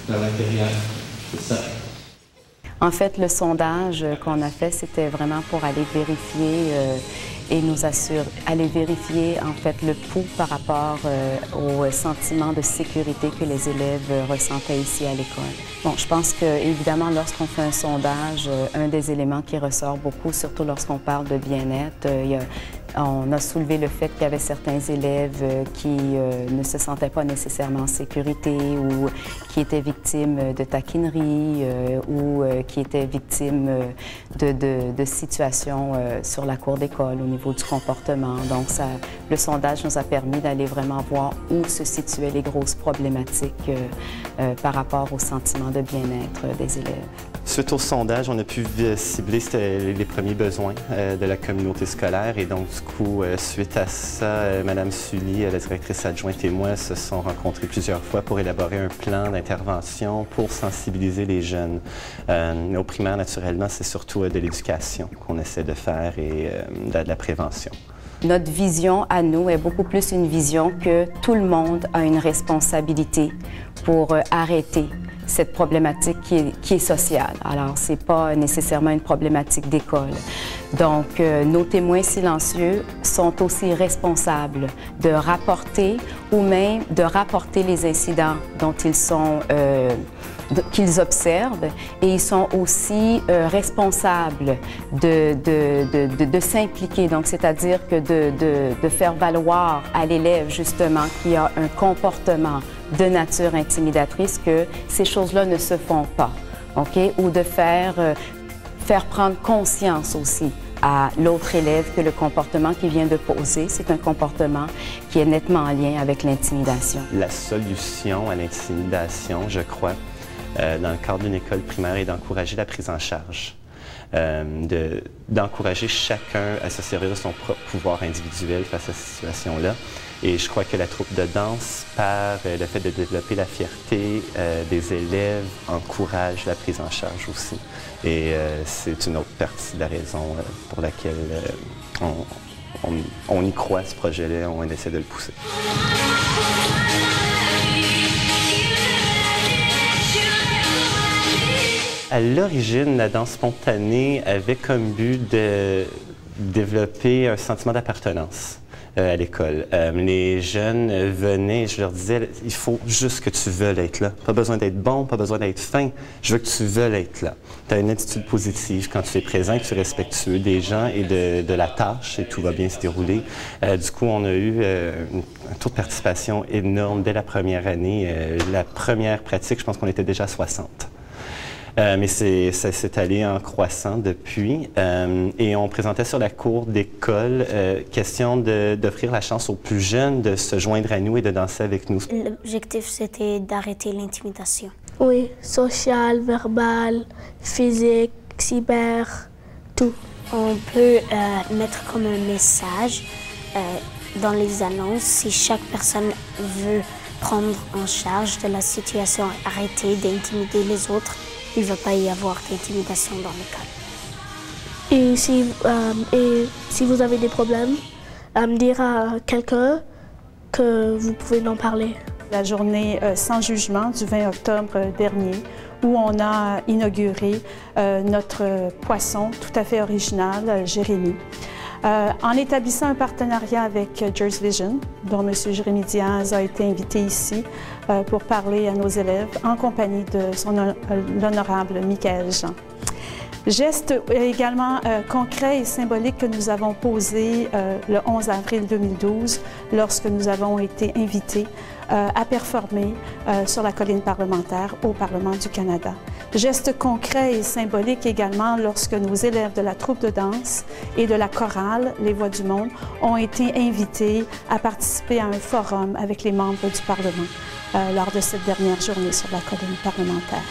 vers l'intérieur. C'est ça. En fait, le sondage qu'on a fait, c'était vraiment pour aller vérifier et nous assurer, aller vérifier en fait le pouls par rapport au sentiment de sécurité que les élèves ressentaient ici à l'école. Bon, je pense que évidemment, lorsqu'on fait un sondage, un des éléments qui ressort beaucoup, surtout lorsqu'on parle de bien-être, on a soulevé le fait qu'il y avait certains élèves qui ne se sentaient pas nécessairement en sécurité ou qui étaient victimes de taquineries ou qui étaient victimes de situations sur la cour d'école au niveau du comportement. Donc, le sondage nous a permis d'aller vraiment voir où se situaient les grosses problématiques par rapport au sentiment de bien-être des élèves. Suite au sondage, on a pu cibler les premiers besoins de la communauté scolaire et donc du coup, suite à ça, Mme Sully, la directrice adjointe et moi se sont rencontrés plusieurs fois pour élaborer un plan d'intervention pour sensibiliser les jeunes. Au primaire, naturellement, c'est surtout de l'éducation qu'on essaie de faire et de la prévention. Notre vision à nous est beaucoup plus une vision que tout le monde a une responsabilité pour arrêter cette problématique qui est sociale. Alors, ce n'est pas nécessairement une problématique d'école. Donc, nos témoins silencieux sont aussi responsables de rapporter ou même de rapporter les incidents dont ils sont qu'ils observent et ils sont aussi responsables de s'impliquer. Donc, c'est-à-dire que de faire valoir à l'élève justement qui a un comportement de nature intimidatrice que ces choses-là ne se font pas, OK? Ou de faire prendre conscience aussi à l'autre élève que le comportement qu'il vient de poser, c'est un comportement qui est nettement en lien avec l'intimidation. La solution à l'intimidation, je crois, dans le cadre d'une école primaire est d'encourager la prise en charge, d'encourager chacun à se servir de son propre pouvoir individuel face à cette situation-là. Et je crois que la troupe de danse, par le fait de développer la fierté des élèves, encourage la prise en charge aussi. Et c'est une autre partie de la raison pour laquelle on y croit à ce projet-là, on essaie de le pousser. À l'origine, la danse spontanée avait comme but de développer un sentiment d'appartenance à l'école. Les jeunes venaient et je leur disais, il faut juste que tu veuilles être là. Pas besoin d'être bon, pas besoin d'être fin. Je veux que tu veuilles être là. Tu as une attitude positive quand tu es présent, que tu es respectueux des gens et de la tâche et tout va bien se dérouler. Du coup, on a eu un taux de participation énorme dès la première année. La première pratique, je pense qu'on était déjà à 60. Mais ça s'est allé en croissant depuis. Et on présentait sur la cour d'école question d'offrir la chance aux plus jeunes de se joindre à nous et de danser avec nous. L'objectif, c'était d'arrêter l'intimidation. Oui, social, verbal, physique, cyber, tout. On peut mettre comme un message dans les annonces si chaque personne veut prendre en charge de la situation, arrêter d'intimider les autres. Il ne va pas y avoir d'intimidation dans l'école. Et si vous avez des problèmes, dire à quelqu'un que vous pouvez en parler. La journée sans jugement du 20 octobre dernier, où on a inauguré notre poisson tout à fait original, Jérémy. En établissant un partenariat avec Jersey Vision, dont M. Jérémy Diaz a été invité ici pour parler à nos élèves en compagnie de l'honorable Michaël Jean. Geste également concret et symbolique que nous avons posé le 11 avril 2012 lorsque nous avons été invités à performer sur la colline parlementaire au Parlement du Canada. Geste concret et symbolique également lorsque nos élèves de la troupe de danse et de la chorale Les Voix du Monde ont été invités à participer à un forum avec les membres du Parlement lors de cette dernière journée sur la colline parlementaire.